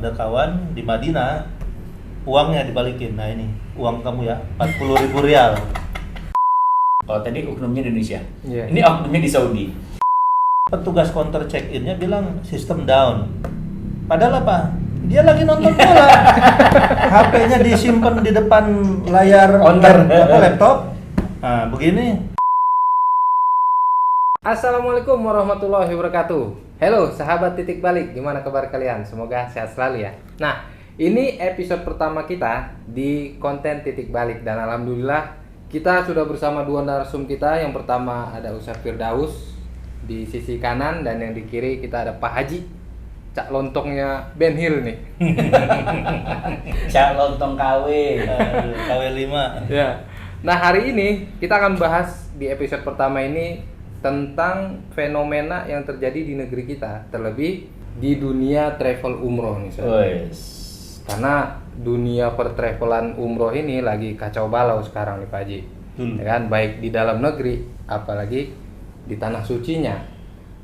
Ada kawan di Madinah, uangnya dibalikin. Nah ini, uang kamu ya, 40.000 rial. Kalau tadi oknumnya di Indonesia, Iya. ini oknumnya di Saudi. Petugas counter check-innya bilang sistem down. Padahal apa? Dia lagi nonton bola. HP-nya disimpan di depan layar laptop. Nah, begini. Assalamualaikum warahmatullahi wabarakatuh. Halo sahabat titik balik, gimana kabar kalian? Semoga sehat selalu ya. Nah, ini episode pertama kita di konten titik balik. Dan alhamdulillah kita sudah bersama dua narasum kita. Yang pertama ada Ustaz Firdaus di sisi kanan, dan yang di kiri kita ada Pak Haji, cak lontongnya Ben Hill nih. Cak lontong KW. KW5. Ya. Nah, hari ini kita akan bahas di episode pertama ini tentang fenomena yang terjadi di negeri kita, terlebih di dunia travel umroh nih, karena dunia pertravelan umroh ini lagi kacau balau sekarang nih Pak Haji, ya kan, baik di dalam negeri apalagi di tanah sucinya.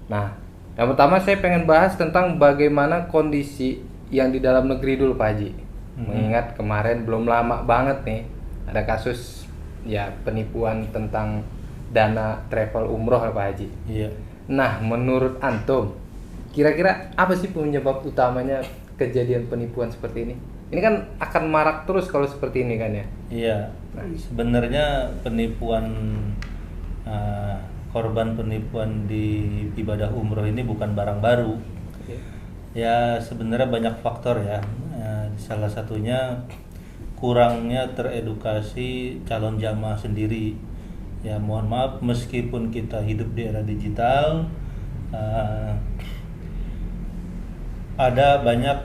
Nah, yang pertama saya pengen bahas tentang bagaimana kondisi yang di dalam negeri dulu Pak Haji. Mengingat kemarin belum lama banget nih ada kasus ya penipuan tentang dana travel umroh Pak Haji. Iya. Nah, menurut antum, kira-kira apa sih penyebab utamanya kejadian penipuan seperti ini? Ini kan akan marak terus kalau seperti ini kan ya? Iya. Sebenarnya penipuan korban penipuan di ibadah umroh ini bukan barang baru. Ya sebenarnya banyak faktor ya. Salah satunya kurangnya teredukasi calon jamaah sendiri. Ya mohon maaf, meskipun kita hidup di era digital, ada banyak,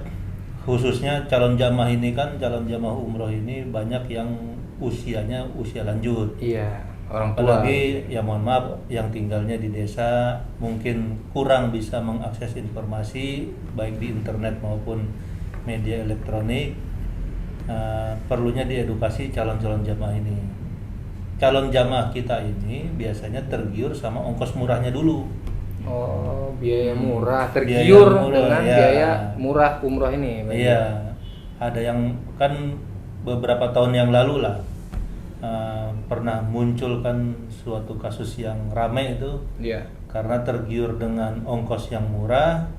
khususnya calon jamaah ini kan, calon jamaah umroh ini banyak yang usianya usia lanjut. Iya, orang tua. Apalagi ya mohon maaf yang tinggalnya di desa mungkin kurang bisa mengakses informasi baik di internet maupun media elektronik. Perlunya diedukasi calon-calon jamaah ini. Calon jamaah kita ini biasanya tergiur sama ongkos murahnya dulu. Oh, biaya murah, Biaya tergiur murah, dengan ya. biaya murah umroh ini. Iya, ada yang kan beberapa tahun yang lalu lah pernah muncul kan suatu kasus yang ramai itu. Iya. Karena tergiur dengan ongkos yang murah,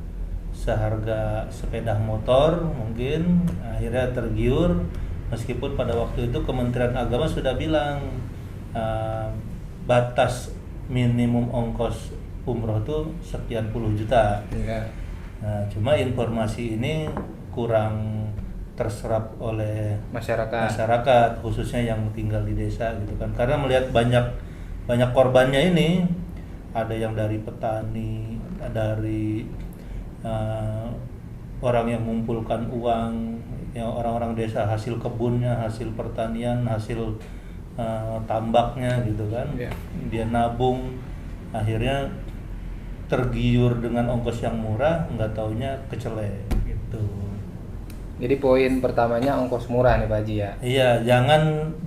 seharga sepeda motor mungkin, akhirnya tergiur, meskipun pada waktu itu Kementerian Agama sudah bilang batas minimum ongkos umroh itu sekian puluh juta. Iya. Nah, cuma informasi ini kurang terserap oleh masyarakat, khususnya yang tinggal di desa gitu kan. Karena melihat banyak korbannya ini, ada yang dari petani, dari orang yang mengumpulkan uang, yang orang-orang desa hasil kebunnya, hasil pertanian, hasil tambaknya gitu kan. Yeah. Dia nabung, akhirnya tergiur dengan ongkos yang murah, nggak taunya kecele gitu. Jadi poin pertamanya ongkos murah nih Pak Haji ya. Iya,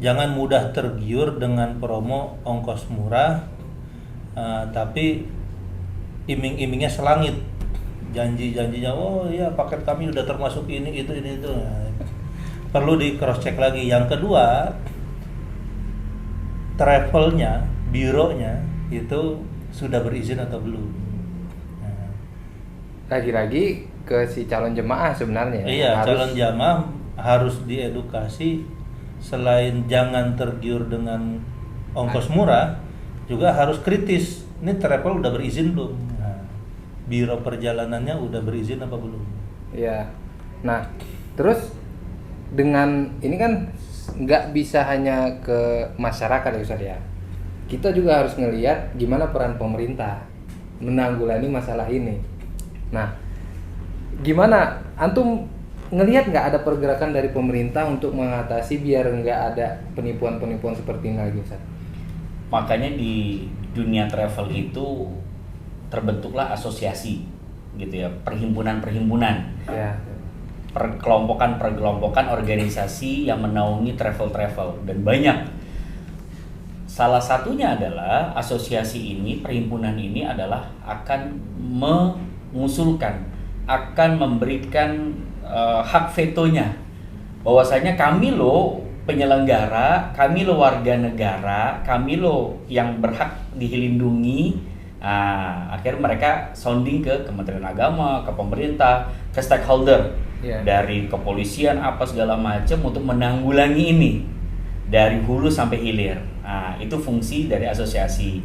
jangan mudah tergiur dengan promo ongkos murah, tapi iming-imingnya selangit, janjinya, oh iya paket kami udah termasuk ini itu. Nah, perlu di cross check lagi. Yang kedua, travelnya, bironya itu sudah berizin atau belum. Nah, lagi-lagi ke si calon jemaah sebenarnya. Iya, calon jamaah harus diedukasi, selain jangan tergiur dengan ongkos murah, juga harus kritis. Ini travel udah berizin belum? Nah, biro perjalanannya udah berizin apa belum? Iya. Nah, terus dengan ini kan nggak bisa hanya ke masyarakat ya Ustaz ya. Kita juga harus ngelihat gimana peran pemerintah menanggulangi masalah ini. Nah, gimana antum ngelihat nggak ada pergerakan dari pemerintah untuk mengatasi biar nggak ada penipuan-penipuan seperti ini lagi Ustaz? Makanya di dunia travel itu terbentuklah asosiasi gitu ya, perhimpunan-perhimpunan. Ya. Perkelompokan organisasi yang menaungi travel dan banyak. Salah satunya adalah asosiasi ini, perhimpunan ini adalah akan mengusulkan, akan memberikan hak vetonya, bahwasanya kami loh penyelenggara, kami loh warga negara, kami loh yang berhak dilindungi. Akhirnya mereka sounding ke Kementerian Agama, ke pemerintah, ke stakeholder, dari kepolisian apa segala macam untuk menanggulangi ini dari hulu sampai hilir. Itu fungsi dari asosiasi.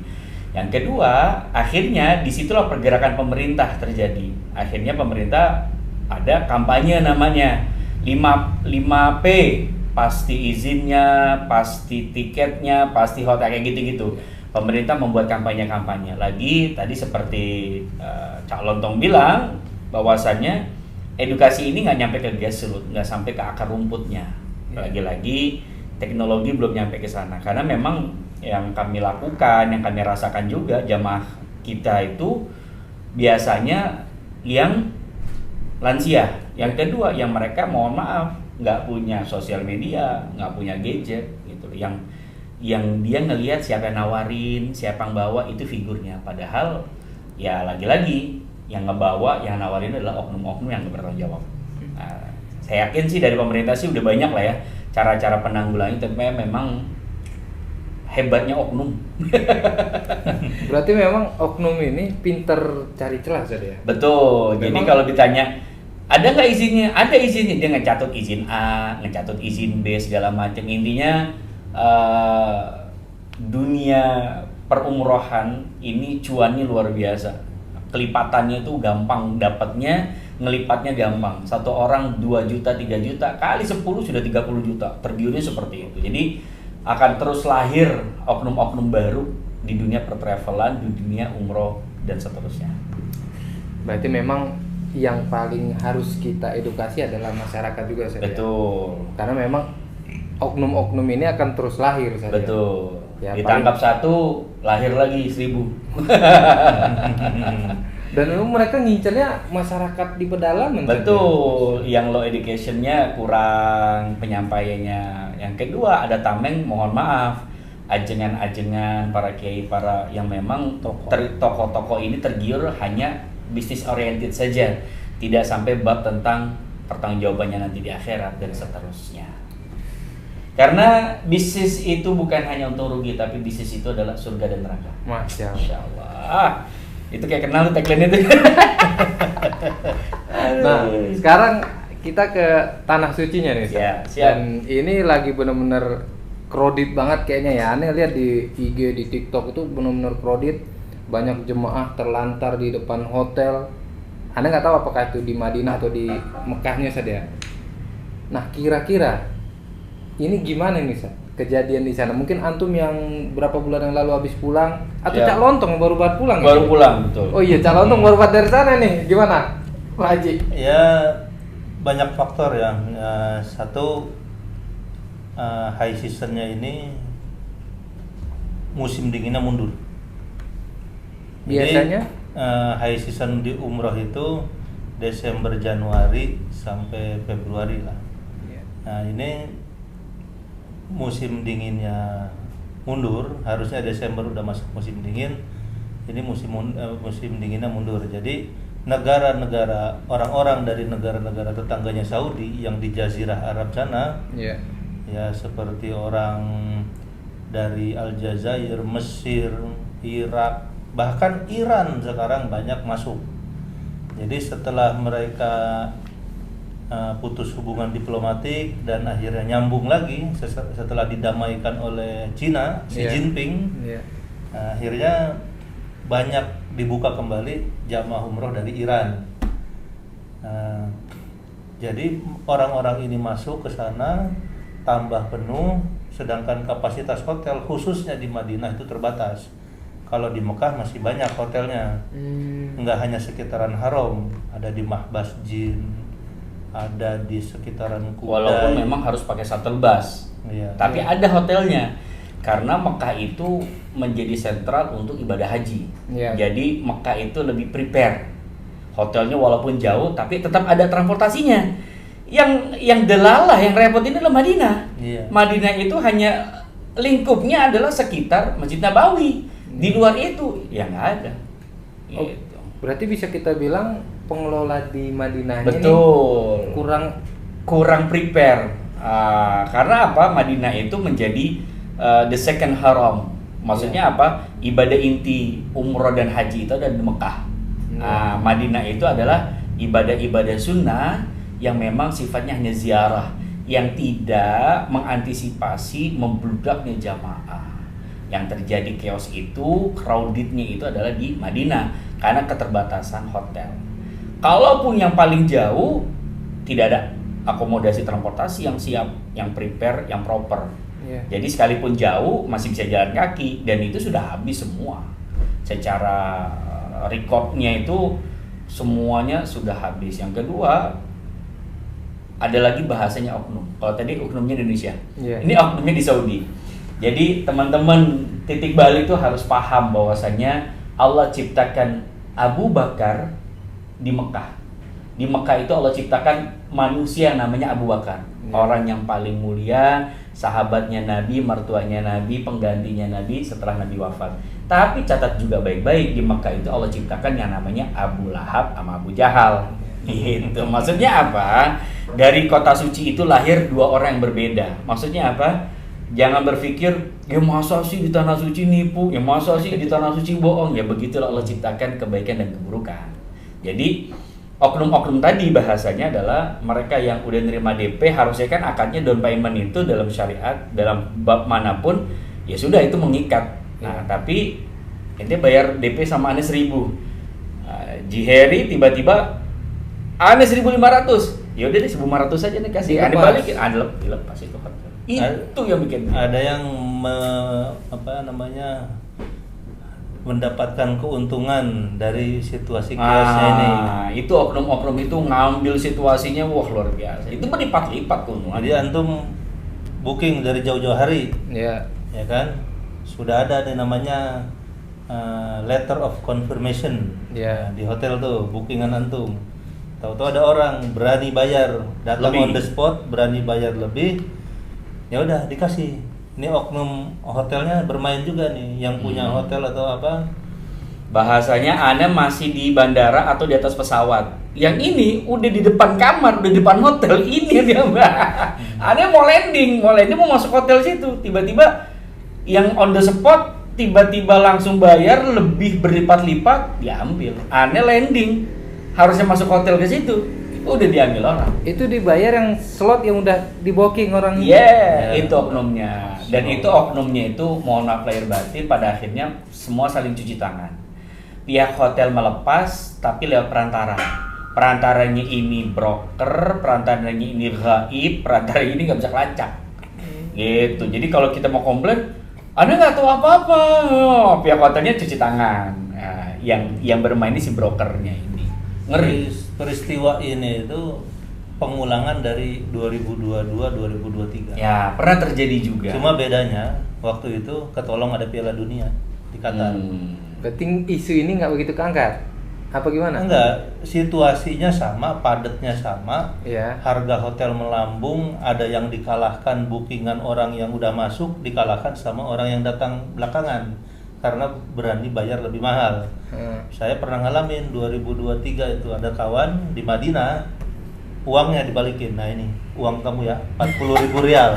Yang kedua, akhirnya disitulah pergerakan pemerintah terjadi. Akhirnya pemerintah ada kampanye namanya 5P, pasti izinnya, pasti tiketnya, pasti hotel, kayak gitu-gitu. Pemerintah membuat kampanye-kampanye. Lagi tadi seperti Cak Lontong bilang, bahwasannya edukasi ini nggak nyampe ke grassroots, nggak sampai ke akar rumputnya. Lagi-lagi teknologi belum nyampe ke sana. Karena memang yang kami lakukan, yang kami rasakan juga, jamaah kita itu biasanya yang lansia. Yang kedua, yang mereka mohon maaf nggak punya sosial media, nggak punya gadget gitu. Yang dia ngelihat siapa yang nawarin, siapa yang bawa, itu figurnya. Padahal ya lagi-lagi yang ngebawa, yang nawarin adalah oknum-oknum yang nggak bertanggung jawab. Saya yakin sih dari pemerintah sih udah banyak lah ya cara-cara penanggulangan, tapi memang hebatnya oknum. Berarti memang oknum ini pinter cari celah saja ya? Betul. Jadi kalau ditanya ada nggak izinnya? Ada izinnya. Dia ngecatut izin A, ngecatut izin B, segala macam. Intinya dunia perumrohan ini cuannya luar biasa. Kelipatannya itu gampang dapatnya, ngelipatnya gampang. Satu orang 2 juta, 3 juta, kali 10 sudah 30 juta. Tergiurnya seperti itu. Jadi akan terus lahir oknum-oknum baru di dunia pertravelan, di dunia umroh dan seterusnya. Berarti memang yang paling harus kita edukasi adalah masyarakat juga saja. Betul. Karena memang oknum-oknum ini akan terus lahir saja. Betul. Ya, ditangkap satu, lahir lagi 1000. Dan mereka ngincernya masyarakat di pedalaman. Betul. Yang low education-nya kurang, penyampaiannya. Yang kedua, ada tameng, mohon maaf, ajengan-ajengan para kiai, para yang memang tokoh-tokoh ini tergiur hanya bisnis oriented saja, tidak sampai bab tentang pertanggungjawabannya nanti di akhirat dan seterusnya. Karena bisnis itu bukan hanya untuk rugi, tapi bisnis itu adalah surga dan neraka. Masya Allah. Itu kayak kenal tagline itu. Nah, sekarang kita ke tanah sucinya nih. Ya, siap. Dan ini lagi bener-bener kredit banget kayaknya ya. Aneh lihat di IG, di TikTok itu bener-bener kredit. Banyak jemaah terlantar di depan hotel. Anda nggak tahu apakah itu di Madinah atau di Mekahnya saja. Nah, kira-kira ini gimana nih, Sa? Kejadian di sana? Mungkin antum yang berapa bulan yang lalu habis pulang, atau Ya. Cak Lontong yang baru banget pulang? Baru gitu? pulang, betul. Oh iya, Cak Lontong baru banget dari sana nih. Gimana, Pak Haji? Ya, banyak faktor ya. Satu, high seasonnya ini musim dinginnya mundur. Biasanya? Jadi, high season di umroh itu Desember, Januari sampai Februari lah. Nah, ini musim dinginnya mundur, harusnya Desember udah masuk musim dingin. Ini musim dinginnya mundur. Jadi negara-negara, orang-orang dari negara-negara tetangganya Saudi yang di Jazirah Arab sana, ya seperti orang dari Aljazair, Mesir, Irak, bahkan Iran sekarang banyak masuk. Jadi setelah mereka putus hubungan diplomatik dan akhirnya nyambung lagi setelah didamaikan oleh Cina, Xi Jinping, akhirnya banyak dibuka kembali jamaah umroh dari Iran. Jadi orang-orang ini masuk ke sana tambah penuh, sedangkan kapasitas hotel khususnya di Madinah itu terbatas. Kalau di Mekah masih banyak hotelnya, nggak hanya sekitaran Haram, ada di Mahbas Jin, ada di sekitaran Kuday. Walaupun memang harus pakai shuttle bus, tapi ada hotelnya. Karena Mekah itu menjadi sentral untuk ibadah haji. Jadi Mekah itu lebih prepare. Hotelnya walaupun jauh, tapi tetap ada transportasinya. Yang delalah, yang repot ini adalah Madinah. Madinah itu hanya lingkupnya adalah sekitar Masjid Nabawi. Di luar itu ya nggak ada. Berarti bisa kita bilang pengelola di Madinahnya betul nih kurang prepare. Karena apa? Madinah itu menjadi the second haram. Maksudnya apa? Ibadah inti umroh dan haji itu ada di Mekah. Madinah itu adalah ibadah-ibadah sunnah yang memang sifatnya hanya ziarah, yang tidak mengantisipasi membludaknya jamaah. Yang terjadi chaos itu, crowdednya itu adalah di Madinah karena keterbatasan hotel. Kalaupun yang paling jauh tidak ada akomodasi transportasi yang siap, yang prepare, yang proper. Jadi sekalipun jauh masih bisa jalan kaki, dan itu sudah habis semua. Secara recordnya itu semuanya sudah habis. Yang kedua, ada lagi bahasanya oknum. Kalau tadi oknumnya Indonesia, ini oknumnya di Saudi. Jadi teman-teman titik balik itu harus paham bahwasanya Allah ciptakan Abu Bakar di Mekah. Di Mekah itu Allah ciptakan manusia namanya Abu Bakar, orang yang paling mulia, sahabatnya Nabi, mertuanya Nabi, penggantinya Nabi setelah Nabi wafat. Tapi catat juga baik-baik, di Mekah itu Allah ciptakan yang namanya Abu Lahab sama Abu Jahal. Gitu. Maksudnya apa? Dari kota suci itu lahir dua orang yang berbeda. Maksudnya apa? Jangan berpikir, ya masa sih di tanah suci nipu, ya masa sih di tanah suci bohong. Ya begitulah Allah ciptakan kebaikan dan keburukan. Jadi oknum-oknum tadi bahasanya adalah mereka yang udah nerima DP, harusnya kan akadnya down payment itu dalam syariat, dalam bab manapun ya sudah itu mengikat. Nah tapi ente bayar DP sama Ane 1.000, Jiheri tiba-tiba Ane 1.500, ya udah deh 1.500 aja nih kasih, Ane balikin, dilepas itu hotel. Itu yang bikin ada yang mendapatkan keuntungan dari situasi kiosnya ini. Itu oknum-oknum itu ngambil situasinya, wah luar biasa. Itu berlipat-lipat keuntungan. Jadi antum booking dari jauh-jauh hari, ya kan? Sudah ada namanya letter of confirmation di hotel tuh, bookingan antum. Tahu-tahu ada orang berani bayar, datang on the spot, berani bayar lebih, ya udah dikasih. Ini oknum hotelnya bermain juga nih, yang punya hotel atau apa? Bahasanya Anda masih di bandara atau di atas pesawat. Yang ini udah di depan kamar, udah di depan hotel ini dia mbak. Anda mau landing mau masuk hotel situ, tiba-tiba yang on the spot tiba-tiba langsung bayar lebih berlipat-lipat diambil. Anda landing harusnya masuk hotel ke situ, udah diambil orang. Itu dibayar yang slot yang udah di booking orang. Itu oknumnya. Dan itu oknumnya itu mohon maaf lahir batin, pada akhirnya semua saling cuci tangan. Pihak hotel melepas tapi lewat perantara. Perantaranya ini broker, perantaranya ini gaib, perantara ini nggak bisa kelacak. Gitu. Jadi kalau kita mau komplain, Anda nggak tahu apa-apa. Pihak hotelnya cuci tangan. Nah, yang bermain ini si brokernya ini. Ngeri. Peristiwa ini itu pengulangan dari 2022-2023. Ya, pernah terjadi juga. Cuma bedanya waktu itu ketolong ada Piala Dunia di Qatar. Berarti isu ini nggak begitu keangkat? Apa gimana? Enggak, situasinya sama, padatnya sama. Iya. Harga hotel melambung, ada yang dikalahkan, bookingan orang yang udah masuk dikalahkan sama orang yang datang belakangan karena berani bayar lebih mahal. Saya pernah ngalamin 2023 itu ada kawan di Madinah, uangnya dibalikin. Nah ini uang kamu ya, 40.000 rial.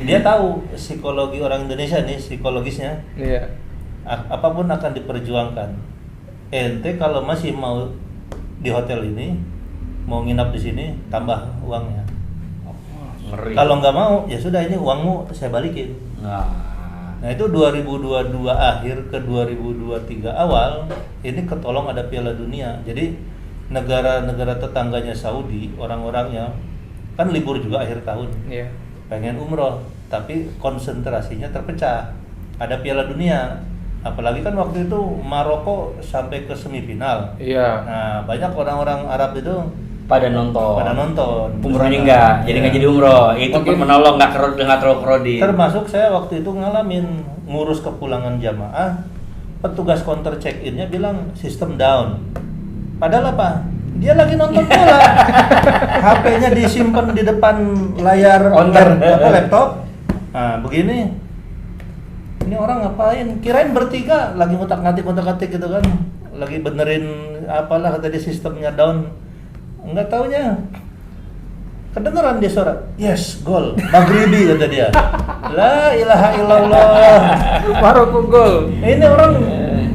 Dia tahu psikologi orang Indonesia nih, psikologisnya. Iya. Apapun akan diperjuangkan. Ente kalau masih mau di hotel ini, mau nginap di sini, tambah uangnya. Ngeri. Kalau nggak mau, ya sudah ini uangmu saya balikin. Nah itu 2022 akhir ke 2023 awal ini ketolong ada Piala Dunia. Jadi negara-negara tetangganya Saudi, orang-orangnya kan libur juga akhir tahun. Iya. Pengen umroh, tapi konsentrasinya terpecah. Ada Piala Dunia. Apalagi kan waktu itu Maroko sampai ke semifinal. Iya. Nah, banyak orang-orang Arab itu pada nonton. Busana. Umrohnya enggak, jadi nggak jadi umroh. Itu Oke. menolong nggak terlalu kredit. Termasuk saya waktu itu ngalamin ngurus kepulangan jamaah, petugas counter check-innya bilang sistem down. Padahal apa? Dia lagi nonton bola. HP-nya disimpan di depan layar laptop. Nah, begini. Ini orang ngapain? Kirain bertiga lagi ngutak-ngatik gitu kan. Lagi benerin apalah kata dia sistemnya down. Enggak taunya kedengeran dia suara, yes, gol, Maghribi kata dia. La ilaha illallah. Maroko gol. Ini orang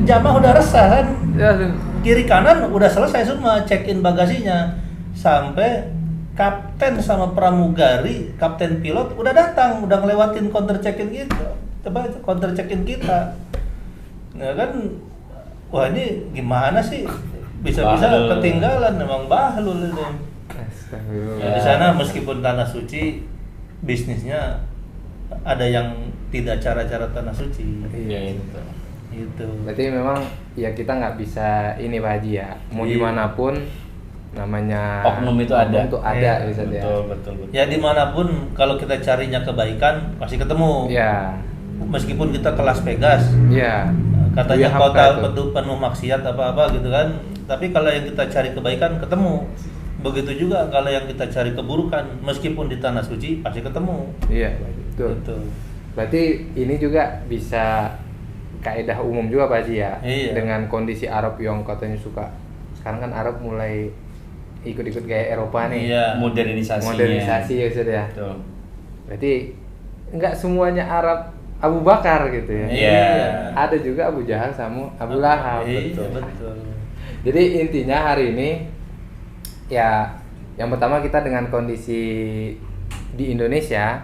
jamaah udah resah kan. Ya, Kiri kanan udah selesai semua check-in bagasinya. Sampai kapten sama pramugari, kapten pilot udah datang, udah ngelewatin counter check-in kita. Coba counter check-in kita. Nah kan, wah ini gimana sih? Bisa-bisa ketinggalan, memang bahlul itu. Ya, di sana meskipun tanah suci, bisnisnya ada yang tidak cara-cara tanah suci. Iya itu. Itu. Berarti memang ya kita nggak bisa ini Pak Haji ya. Mau dimanapun namanya oknum itu ada. Ada bisa ya. Betul. Ya dimanapun kalau kita carinya kebaikan pasti ketemu. Ya. Meskipun kita ke Las Vegas. Iya. Katanya Iya, kota itu. penuh maksiat apa-apa gitu kan. Tapi kalau yang kita cari kebaikan ketemu. Begitu juga kalau yang kita cari keburukan, meskipun di tanah suci pasti ketemu. Iya, betul. Gitu. Berarti ini juga bisa kaidah umum juga Pak Haji ya. Iya. Dengan kondisi Arab yang katanya suka. Sekarang kan Arab mulai ikut-ikut gaya Eropa nih. Iya. Modernisasi ya Ustaz ya. Betul. Berarti enggak semuanya Arab Abu Bakar gitu ya. Iya. Ada juga Abu Jahal sama Abu Lahab. Iya, Betul. betul. Jadi intinya hari ini ya yang pertama kita dengan kondisi di Indonesia,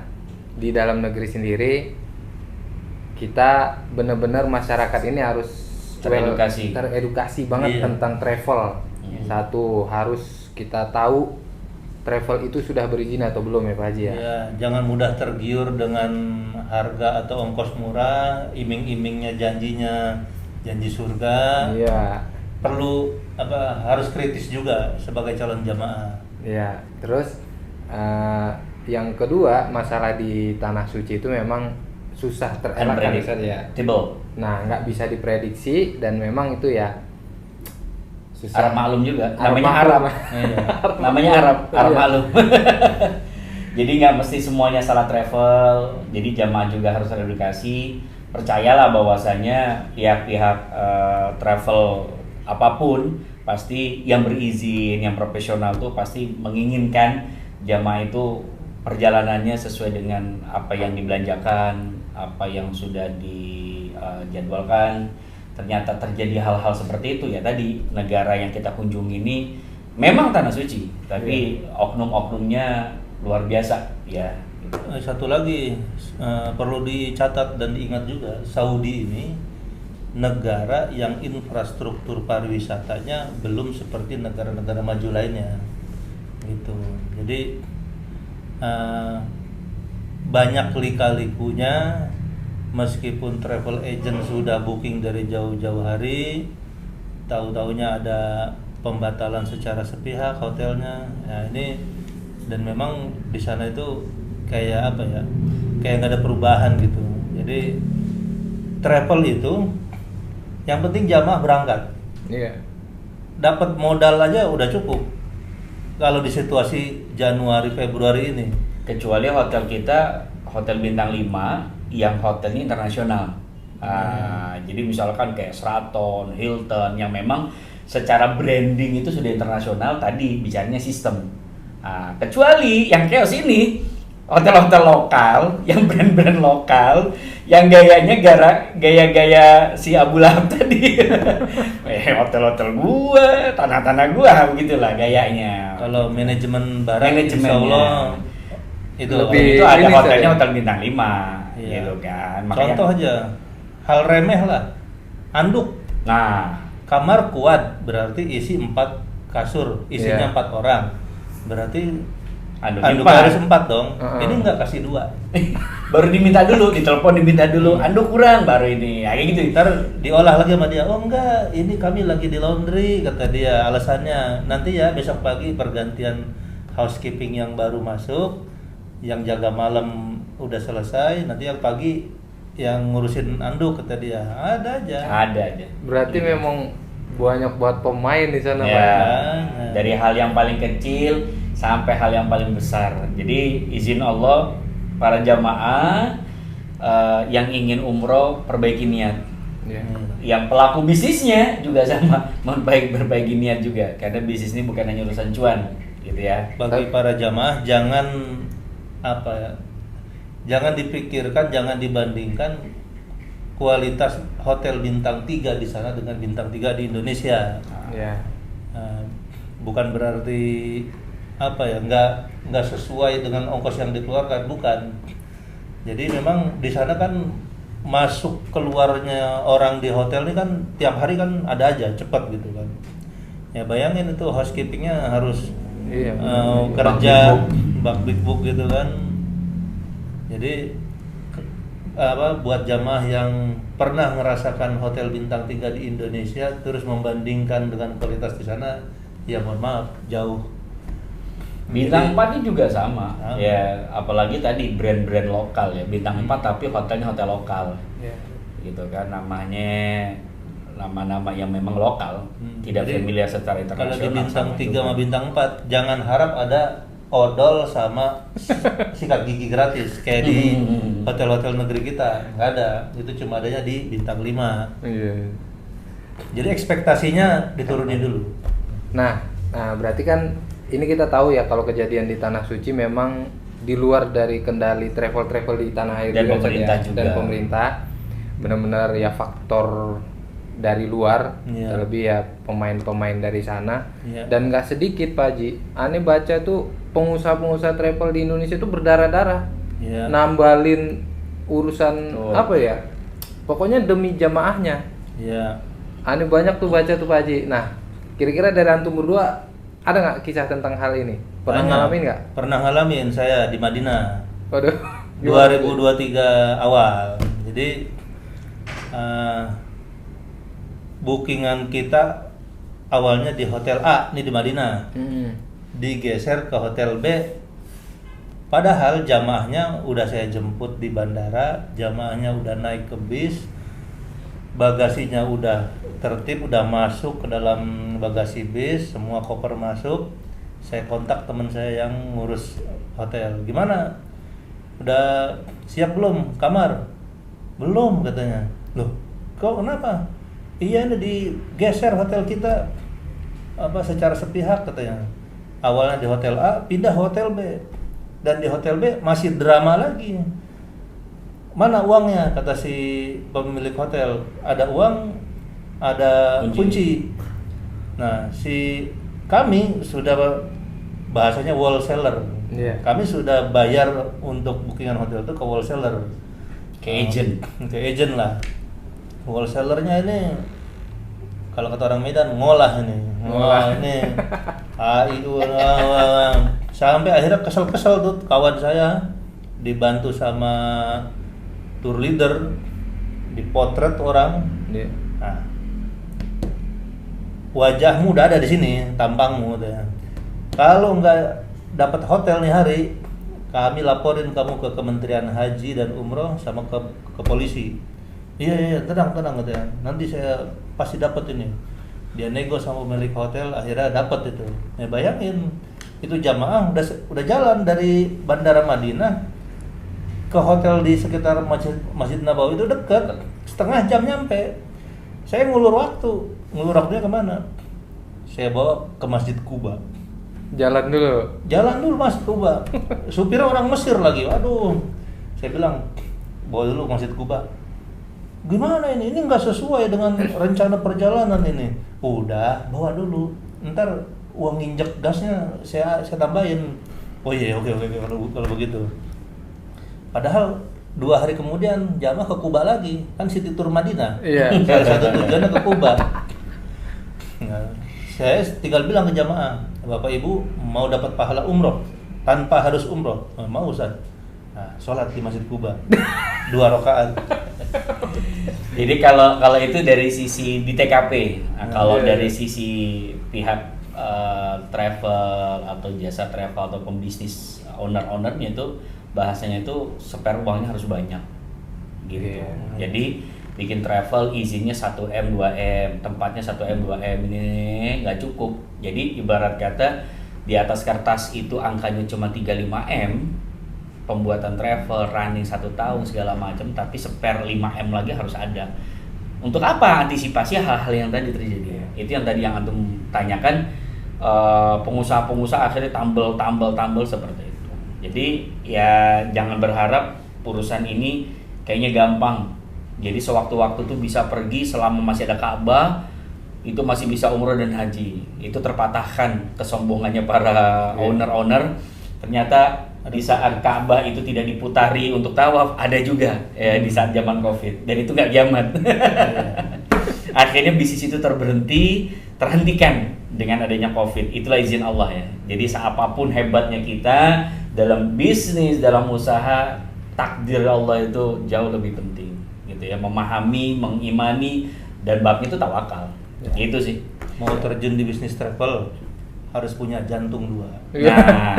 di dalam negeri sendiri, kita benar-benar masyarakat ini harus teredukasi banget Iya. tentang travel. Iya. Satu, harus kita tahu travel itu sudah berizin atau belum ya Pak Haji ya. Ya, jangan mudah tergiur dengan harga atau ongkos murah, iming-imingnya janjinya janji surga. Iya. Perlu harus kritis juga sebagai calon jamaah. Iya. Terus yang kedua, masalah di tanah suci itu memang susah terelakkan ya. Nah, nggak bisa diprediksi dan memang itu ya susah. Arab maklum juga. Arab Namanya maklum. Arab. Namanya Arab Iya. maklum. Jadi nggak mesti semuanya salah travel. Jadi jamaah juga harus teredukasi. Percayalah bahwasanya pihak-pihak travel apapun pasti yang berizin, yang profesional tuh pasti menginginkan jamaah itu perjalanannya sesuai dengan apa yang dibelanjakan, apa yang sudah dijadwalkan. Ternyata terjadi hal-hal seperti itu ya tadi, negara yang kita kunjungi ini memang tanah suci, tapi oknum-oknumnya luar biasa ya. Satu lagi perlu dicatat dan diingat juga, Saudi ini negara yang infrastruktur pariwisatanya belum seperti negara-negara maju lainnya, gitu. Jadi banyak lika-likunya, meskipun travel agent sudah booking dari jauh-jauh hari, tahu-taunya ada pembatalan secara sepihak hotelnya. Nah ini, dan memang di sana itu kayak apa ya, kayak nggak ada perubahan gitu. Jadi travel itu yang penting jamaah berangkat, Iya. dapat modal aja udah cukup. Kalau di situasi Januari Februari ini, Kecuali hotel kita hotel bintang 5 yang hotelnya internasional. Jadi misalkan kayak Sheraton, Hilton yang memang secara branding itu sudah internasional, tadi bicaranya sistem. Kecuali yang chaos ini hotel-hotel lokal, yang brand-brand lokal, yang gayanya gaya-gaya si Abu Lahab tadi. Hotel-hotel gua, tanah-tanah gua, begitulah gayanya. kalau manajemen barat Manajemennya. insya Allah itu Lebih- Itu ada ini hotelnya saja. hotel bintang 5 Iya. gitu kan. Contoh aja, hal remeh lah, anduk. Nah, Kamar kuat berarti isi 4 kasur, isinya Iya. 4 orang. Berarti anduk anduk 4. harus 4 dong. Heeh. Ini enggak kasih 2. Baru diminta dulu, ditelepon diminta dulu, anduk kurang baru ini. Ya, kayak gitu. Ntar diolah lagi sama dia. Oh enggak, ini kami lagi di laundry kata dia. Alasannya nanti ya besok pagi pergantian housekeeping yang baru masuk, yang jaga malam udah selesai, nanti yang pagi yang ngurusin anduk kata dia. Ada aja. Ada aja. Berarti memang banyak buat pemain di sana Pak. Ya, Nah. dari hal yang paling kecil sampai hal yang paling besar. Jadi izin Allah para jamaah yang ingin umroh perbaiki niat. Yang pelaku bisnisnya juga sama, berbaiki niat juga, karena bisnis ini bukan hanya urusan cuan, gitu ya. Bagi para jamaah jangan jangan dipikirkan, jangan dibandingkan kualitas hotel bintang 3 di sana dengan bintang 3 di Indonesia. Bukan berarti nggak sesuai dengan ongkos yang dikeluarkan, bukan. Jadi memang di sana kan masuk keluarnya orang di hotel ini kan tiap hari kan ada aja, cepat gitu kan. Ya bayangin itu housekeepingnya harus kerja bak big book gitu kan. Jadi buat jamaah yang pernah merasakan hotel bintang 3 di Indonesia terus membandingkan dengan kualitas di sana, ya mohon maaf jauh. Bintang 4 ini juga sama. Ya, apalagi tadi brand-brand lokal ya. Bintang 4 tapi hotelnya hotel lokal. Gitu kan, namanya nama-nama yang memang lokal, tidak Jadi, familiar secara internasional. Kalau di bintang 3 sama bintang 4 jangan harap ada odol sama sikat gigi gratis kayak di hotel-hotel negeri kita. Nggak ada. Itu cuma adanya di bintang 5. Jadi ekspektasinya diturunin dulu. Nah, berarti kan ini kita tahu ya kalau kejadian di Tanah Suci memang di luar dari kendali travel di tanah air dan pemerintah juga. Dan pemerintah benar-benar ya faktor dari luar, terlebih ya pemain-pemain dari sana. Dan nggak sedikit Pak Haji, aneh baca tuh pengusaha-pengusaha travel di Indonesia itu berdarah-darah nambalin urusan pokoknya demi jamaahnya. Aneh banyak tuh baca tuh Pak Haji. Nah, kira-kira dari antum berdua ada nggak kisah tentang hal ini? Pernah ngalamin nggak? Pernah ngalamin, saya di Madinah. Waduh. 2023 awal. Jadi bookingan kita awalnya di hotel A nih di Madinah. Digeser ke hotel B. Padahal jamaahnya udah saya jemput di bandara, jamaahnya udah naik ke bis, bagasinya udah tertib, udah masuk ke dalam bagasi bis, semua koper masuk. Saya kontak teman saya yang ngurus hotel, gimana? Udah siap belum kamar? Belum katanya. Loh, kok kenapa? Iya, ini digeser hotel kita secara sepihak katanya. Awalnya di hotel A, pindah hotel B, dan di hotel B masih drama lagi. Mana uangnya, kata si pemilik hotel. Ada uang, ada kunci. Nah, kami sudah bahasanya wholesaler. Kami sudah bayar untuk bookingan hotel itu ke wholesaler, ke agent lah. Wholesalernya ini kalau kata orang Medan ngolah ini. Sampai akhirnya kesel-kesel tuh kawan saya, dibantu sama tour leader, dipotret orang. Nah, wajahmu udah ada di sini, tampangmu katanya. Kalau nggak dapat hotel nih hari, kami laporin kamu ke Kementerian Haji dan Umroh sama ke polisi. Iya, tenang katanya. Nanti saya pasti dapat ini. Dia nego sama pemilik hotel, akhirnya dapat itu. Ya bayangin, itu jamaah udah jalan dari Bandara Madinah ke hotel di sekitar Masjid Nabawi, itu dekat, setengah jam nyampe. Saya ngulur waktunya kemana? Saya bawa ke Masjid Kuba. Jalan dulu Masjid Kuba. Supirnya orang Mesir lagi. Aduh, saya bilang bawa dulu ke Masjid Kuba. Gimana ini? Ini nggak sesuai dengan rencana perjalanan ini. Udah, bawa dulu. Ntar uang injek gasnya saya tambahin. Oh iya, oke kalau begitu. Padahal 2 hari kemudian jamaah ke Kuba lagi, kan City Tour Madinah. Salah satu tujuannya ke Kuba. Nah, saya tinggal bilang ke jamaah, Bapak Ibu mau dapat pahala umroh tanpa harus umroh? Mau Ustaz. Nah, sholat di Masjid Kuba 2 rakaat. Jadi kalau itu dari sisi di TKP, kalau dari sisi pihak travel atau jasa travel atau pembisnis ownernya itu bahasanya itu spare uangnya harus banyak gitu. Jadi bikin travel izinnya 1M 2M, tempatnya 1M 2M ini nggak cukup. Jadi ibarat kata di atas kertas itu angkanya cuma 35M, pembuatan travel running 1 tahun segala macam, tapi spare 5M lagi harus ada. Untuk apa? Antisipasi hal-hal yang tadi terjadi. Itu yang tadi yang antum tanyakan, pengusaha-pengusaha akhirnya tambal seperti itu. Jadi ya jangan berharap urusan ini kayaknya gampang. Jadi sewaktu-waktu tuh bisa pergi selama masih ada Ka'bah, itu masih bisa umroh dan haji. Itu terpatahkan kesombongannya para owner-owner. Ternyata di saat Ka'bah itu tidak diputari untuk tawaf, ada juga ya di saat zaman Covid, dan itu nggak kiamat. Akhirnya bisnis itu terhentikan dengan adanya Covid. Itulah izin Allah ya. Jadi seapapun hebatnya kita dalam bisnis, dalam usaha, takdir Allah itu jauh lebih penting gitu ya. Memahami, mengimani, dan babnya itu tawakal. Gitu sih. Mau terjun di bisnis travel harus punya jantung 2. Nah,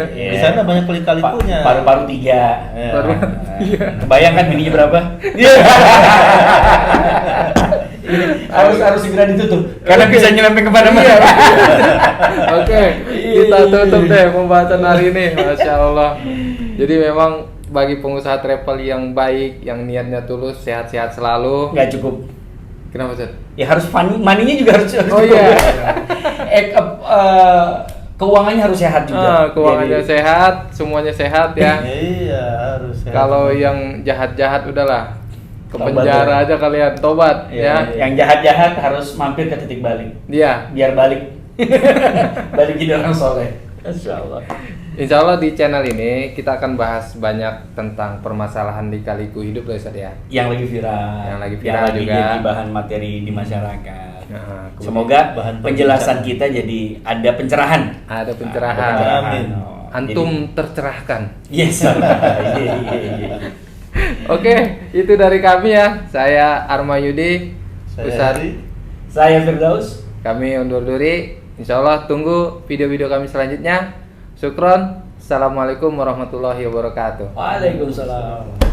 Di sana banyak kali-kalikunya. Paru-paru 3. Ya. Bayangkan mininya berapa? harus segera ditutup karena bisa nyelempeng kemana-mana. Oke, kita tutup deh pembahasan hari ini. Masya Allah. Jadi memang bagi pengusaha travel yang baik, yang niatnya tulus, sehat-sehat selalu. Nggak cukup. Kenapa, Ustaz? Ya harus maninya juga harus Oh iya. Keuangannya harus sehat juga. Keuangannya sehat, semuanya sehat ya. Iya, harus sehat. Kalau yang jahat-jahat udahlah ke Tobat penjara ya. aja kalian, tobat ya. Yang jahat-jahat harus mampir ke titik balik. Iya. Biar balik. Balik jadi orang soleh. Insya Allah. Insya Allah di channel ini kita akan bahas banyak tentang permasalahan lika-liku hidup loh Ustaz ya. Yang lagi viral. Yang lagi viral juga. Jadi bahan materi di masyarakat. Nah, Semoga bahan penjelasan kita jadi ada pencerahan. ada pencerahan. Amin. Antum tercerahkan. Yes. Iya. Oke, itu dari kami ya. Saya Arma Yudi, Saya Ustaz. Heri. Saya Firdaus. Kami undur diri. Insya Allah tunggu video-video kami selanjutnya. Syukron. Assalamualaikum warahmatullahi wabarakatuh. Waalaikumsalam.